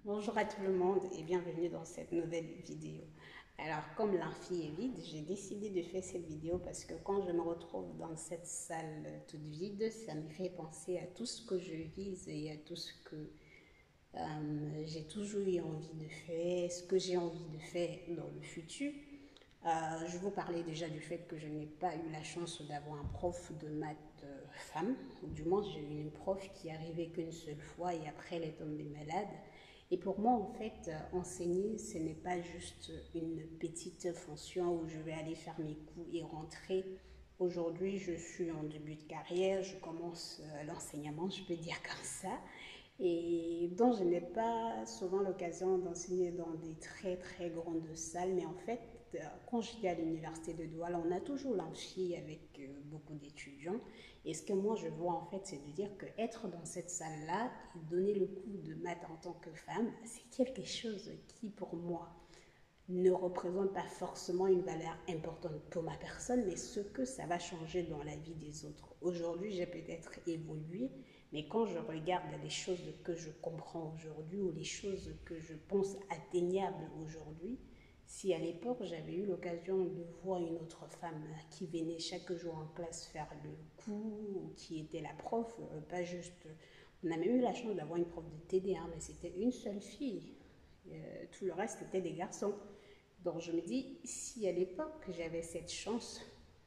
Bonjour à tout le monde et bienvenue dans cette nouvelle vidéo. Alors, comme l'amphi est vide, j'ai décidé de faire cette vidéo parce que quand je me retrouve dans cette salle toute vide, ça me fait penser à tout ce que je vise et à tout ce que j'ai toujours eu envie de faire, ce que j'ai envie de faire dans le futur. Je vous parlais déjà du fait que je n'ai pas eu la chance d'avoir un prof de maths femme, ou du moins j'ai eu une prof qui arrivait qu'une seule fois et après elle est tombée malade. Et pour moi, en fait, enseigner, ce n'est pas juste une petite fonction où je vais aller faire mes cours et rentrer. Aujourd'hui, je suis en début de carrière, je commence l'enseignement, je peux dire comme ça, et donc je n'ai pas souvent l'occasion d'enseigner dans des très très grandes salles, mais en fait, quand j'étais à l'université de Douala, on a toujours l'amphi avec beaucoup d'étudiants. Et ce que moi je vois en fait, c'est de dire que être dans cette salle-là et donner le coup de maths en tant que femme, c'est quelque chose qui pour moi ne représente pas forcément une valeur importante pour ma personne, mais ce que ça va changer dans la vie des autres. Aujourd'hui, j'ai peut-être évolué, mais quand je regarde les choses que je comprends aujourd'hui ou les choses que je pense atteignables aujourd'hui, si à l'époque j'avais eu l'occasion de voir une autre femme qui venait chaque jour en classe faire le cours, qui était la prof, pas juste... On a même eu la chance d'avoir une prof de TD1, mais c'était une seule fille. Tout le reste était des garçons. Donc je me dis, si à l'époque j'avais cette chance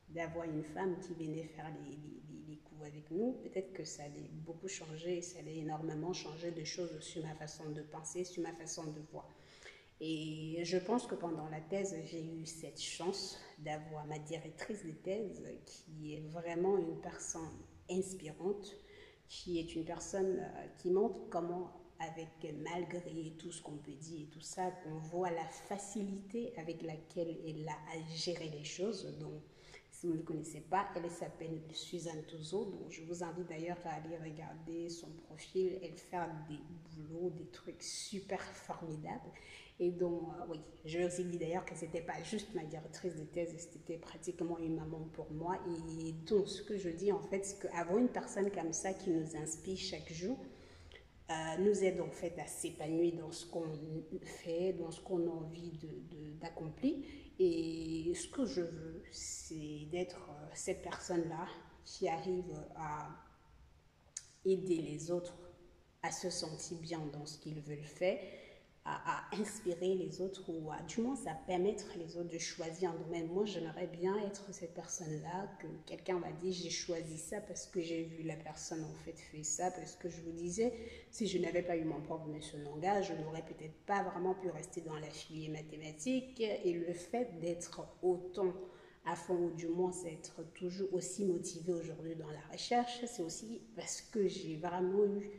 d'avoir une femme qui venait faire les coups avec nous, peut-être que ça allait beaucoup changer, ça allait énormément changer de choses sur ma façon de penser, sur ma façon de voir. Et je pense que pendant la thèse, j'ai eu cette chance d'avoir ma directrice de thèse qui est vraiment une personne inspirante, qui est une personne qui montre comment, avec malgré tout ce qu'on peut dire et tout ça, qu'on voit la facilité avec laquelle elle a à gérer les choses. Donc, si vous ne le connaissez pas, elle s'appelle Suzanne Touzeau. Donc, je vous invite d'ailleurs à aller regarder son profil. Elle fait des boulots, des trucs super formidables. Et donc, oui, je aussi dit d'ailleurs que c'était pas juste ma directrice de thèse, c'était pratiquement une maman pour moi. Et donc, ce que je dis en fait, c'est qu'avoir une personne comme ça qui nous inspire chaque jour, nous aide en fait à s'épanouir dans ce qu'on fait, dans ce qu'on a envie d'accomplir. Et ce que je veux, c'est d'être cette personne-là qui arrive à aider les autres à se sentir bien dans ce qu'ils veulent faire, à inspirer les autres ou à, du moins, à permettre les autres de choisir un domaine. Moi, j'aimerais bien être cette personne-là que quelqu'un va dire j'ai choisi ça parce que j'ai vu la personne en fait faire ça, parce que je vous disais, si je n'avais pas eu mon prof de ce langage, je n'aurais peut-être pas vraiment pu rester dans la filière mathématique et le fait d'être autant à fond ou du moins être toujours aussi motivé aujourd'hui dans la recherche, c'est aussi parce que j'ai vraiment eu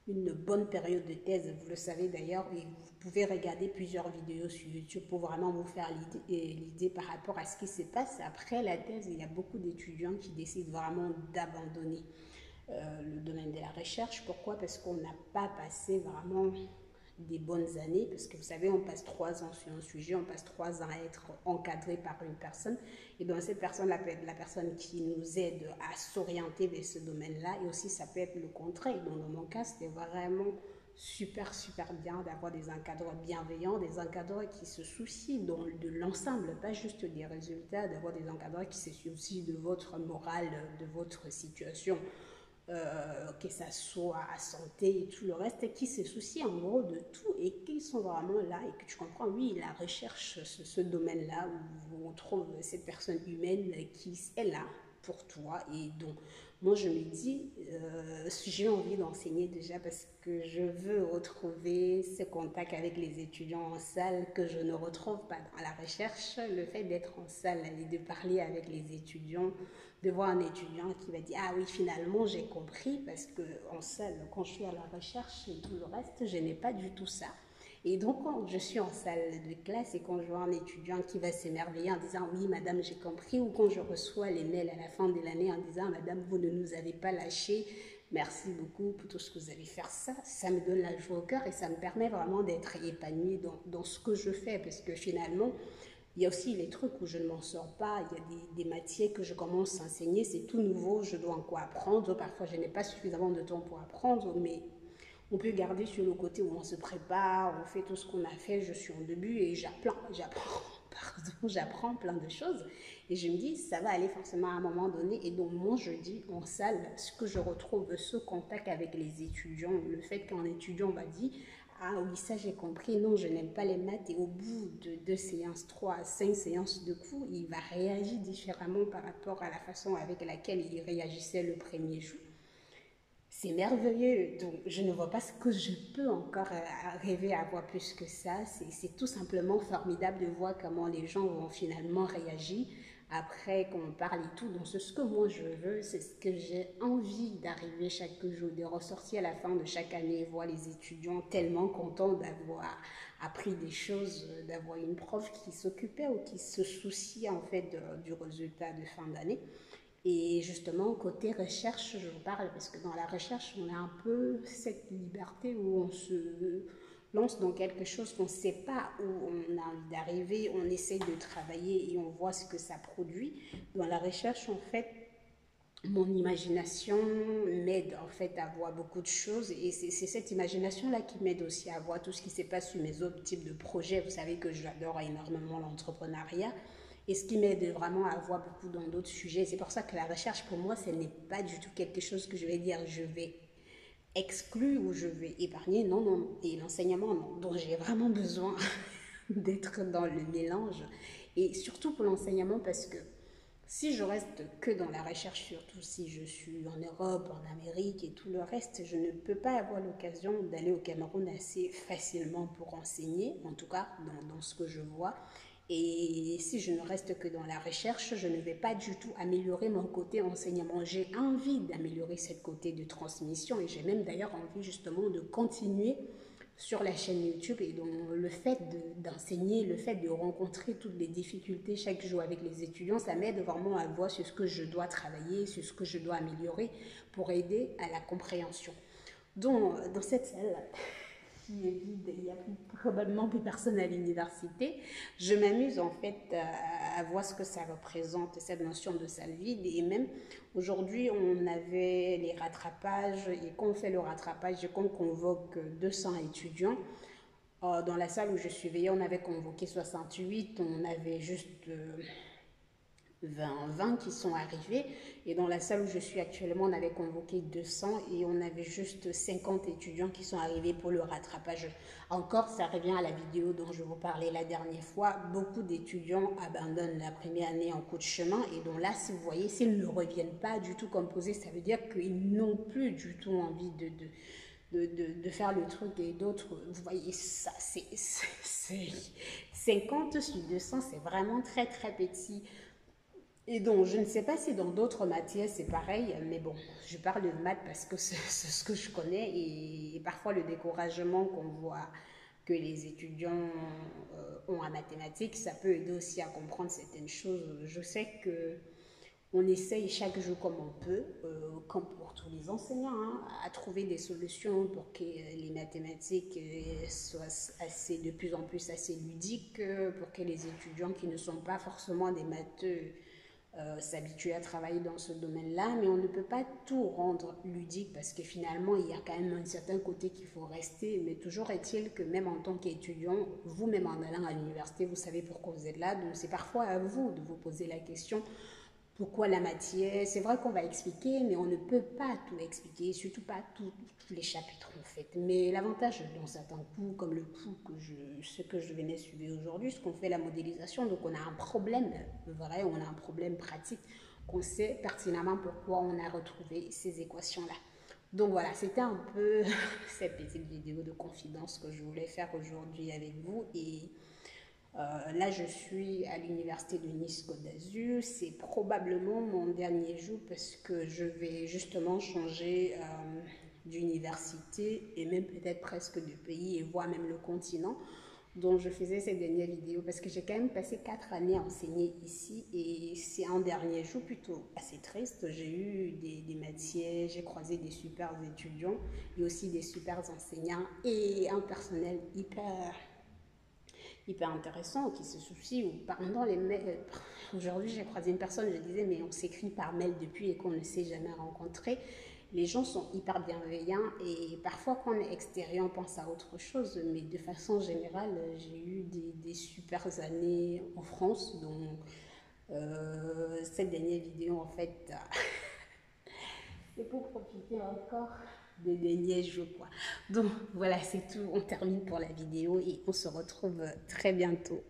une bonne période de thèse. Vous le savez d'ailleurs, et vous pouvez regarder plusieurs vidéos sur YouTube pour vraiment vous faire l'idée par rapport à ce qui se passe. Après la thèse, il y a beaucoup d'étudiants qui décident vraiment d'abandonner le domaine de la recherche. Pourquoi? Parce qu'on n'a pas passé vraiment des bonnes années, parce que vous savez, on passe 3 ans sur un sujet, on passe 3 ans à être encadré par une personne, et donc cette personne-là peut être la personne qui nous aide à s'orienter vers ce domaine-là, et aussi ça peut être le contraire. Donc dans mon cas, c'était vraiment super super bien d'avoir des encadreurs bienveillants, des encadreurs qui se soucient de l'ensemble, pas juste des résultats, d'avoir des encadreurs qui se soucient de votre morale, de votre situation, que ça soit à santé et tout le reste, qui se soucient en gros de tout et qui sont vraiment là et que tu comprends, oui, la recherche, ce domaine-là où on trouve cette personne humaine qui est là pour toi. Et donc, moi, je me dis, j'ai envie d'enseigner déjà parce que je veux retrouver ce contact avec les étudiants en salle que je ne retrouve pas dans la recherche. Le fait d'être en salle et de parler avec les étudiants, de voir un étudiant qui va dire ah oui finalement j'ai compris parce que en salle quand je suis à la recherche et tout le reste je n'ai pas du tout ça. Et donc quand je suis en salle de classe et quand je vois un étudiant qui va s'émerveiller en disant oui madame j'ai compris, ou quand je reçois les mails à la fin de l'année en disant madame vous ne nous avez pas lâché, merci beaucoup pour tout ce que vous avez fait, ça me donne la joie au cœur et ça me permet vraiment d'être épanouie dans ce que je fais, parce que finalement il y a aussi les trucs où je ne m'en sors pas. Il y a des matières que je commence à enseigner, c'est tout nouveau, je dois encore apprendre. Parfois, je n'ai pas suffisamment de temps pour apprendre, mais on peut garder sur le côté où on se prépare, on fait tout ce qu'on a fait, je suis en début et j'apprends plein de choses. Et je me dis, ça va aller forcément à un moment donné. Et donc, mon jeudi en salle, ce que je retrouve, ce contact avec les étudiants, le fait qu'un étudiant va dire, ah oui, ça j'ai compris, non, je n'aime pas les maths. Et au bout de 2 séances, 3 à 5 séances de cours, il va réagir différemment par rapport à la façon avec laquelle il réagissait le premier jour. C'est merveilleux, donc je ne vois pas ce que je peux encore rêver à voir plus que ça. C'est tout simplement formidable de voir comment les gens vont finalement réagir après qu'on parle et tout. Donc c'est ce que moi je veux, c'est ce que j'ai envie d'arriver chaque jour, de ressortir à la fin de chaque année et voir les étudiants tellement contents d'avoir appris des choses, d'avoir une prof qui s'occupait ou qui se souciait en fait du résultat de fin d'année. Et justement, côté recherche, je vous parle parce que dans la recherche, on a un peu cette liberté où on se lance dans quelque chose qu'on ne sait pas où on a envie d'arriver, on essaye de travailler et on voit ce que ça produit. Dans la recherche, en fait, mon imagination m'aide en fait à voir beaucoup de choses et c'est cette imagination-là qui m'aide aussi à voir tout ce qui se passe sur mes autres types de projets. Vous savez que j'adore énormément l'entrepreneuriat et ce qui m'aide vraiment à voir beaucoup dans d'autres sujets. C'est pour ça que la recherche pour moi, ce n'est pas du tout quelque chose que je vais dire je vais exclure ou je vais épargner. Non, non. Et l'enseignement, non. Donc j'ai vraiment besoin d'être dans le mélange et surtout pour l'enseignement parce que si je reste que dans la recherche, surtout si je suis en Europe, en Amérique et tout le reste, je ne peux pas avoir l'occasion d'aller au Cameroun assez facilement pour enseigner, en tout cas dans ce que je vois. Et si je ne reste que dans la recherche, je ne vais pas du tout améliorer mon côté enseignement. J'ai envie d'améliorer cette côté de transmission et j'ai même d'ailleurs envie justement de continuer sur la chaîne YouTube et donc le fait d'enseigner, le fait de rencontrer toutes les difficultés chaque jour avec les étudiants, ça m'aide vraiment à voir sur ce que je dois travailler, sur ce que je dois améliorer pour aider à la compréhension. Donc, dans cette salle qui est vide, il y a probablement plus personne à l'université. Je m'amuse en fait à voir ce que ça représente, cette notion de salle vide. Et même aujourd'hui, on avait les rattrapages. Et quand on fait le rattrapage, quand on convoque 200 étudiants, dans la salle où je surveillais, on avait convoqué 68. On avait juste 20 qui sont arrivés. Et dans la salle où je suis actuellement, on avait convoqué 200 et on avait juste 50 étudiants qui sont arrivés pour le rattrapage. Encore, ça revient à la vidéo dont je vous parlais la dernière fois. Beaucoup d'étudiants abandonnent la première année en cours de chemin. Et donc là, si vous voyez, s'ils ne reviennent pas du tout composés, ça veut dire qu'ils n'ont plus du tout envie de faire le truc et d'autres, vous voyez, ça, c'est 50 sur 200, c'est vraiment très, très petit. Et donc, je ne sais pas si dans d'autres matières c'est pareil, mais bon, je parle de maths parce que c'est ce que je connais et parfois le découragement qu'on voit que les étudiants ont en mathématiques, ça peut aider aussi à comprendre certaines choses. Je sais que on essaye chaque jour comme on peut, comme pour tous les enseignants, hein, à trouver des solutions pour que les mathématiques soient assez, de plus en plus assez ludiques, pour que les étudiants qui ne sont pas forcément des matheux s'habituer à travailler dans ce domaine-là, mais on ne peut pas tout rendre ludique parce que finalement, il y a quand même un certain côté qu'il faut rester. Mais toujours est-il que même en tant qu'étudiant, vous-même en allant à l'université, vous savez pourquoi vous êtes là. Donc c'est parfois à vous de vous poser la question pourquoi la matière. C'est vrai qu'on va expliquer, mais on ne peut pas tout expliquer, surtout pas tous les chapitres en fait. Mais l'avantage dans certains cours, comme le cours ce que je venais suivre aujourd'hui, c'est qu'on fait la modélisation, donc on a un problème vrai, on a un problème pratique, qu'on sait pertinemment pourquoi on a retrouvé ces équations-là. Donc voilà, c'était un peu cette petite vidéo de confidence que je voulais faire aujourd'hui avec vous et là, je suis à l'université de Nice-Côte d'Azur. C'est probablement mon dernier jour parce que je vais justement changer d'université et même peut-être presque de pays et voire même le continent dont je faisais ces dernières vidéos parce que j'ai quand même passé 4 années à enseigner ici et c'est un dernier jour plutôt assez triste. J'ai eu des matières, j'ai croisé des super étudiants et aussi des super enseignants et un personnel hyper intéressant qui se soucie ou pendant les mails. Aujourd'hui, j'ai croisé une personne, je disais, mais on s'écrit par mail depuis et qu'on ne s'est jamais rencontré. les gens sont hyper bienveillants et parfois quand on est extérieur, on pense à autre chose. Mais de façon générale, j'ai eu des super années en France. Donc, cette dernière vidéo, en fait, c'est pour profiter encore des derniers jours, quoi. Donc, voilà, c'est tout. On termine pour la vidéo et on se retrouve très bientôt.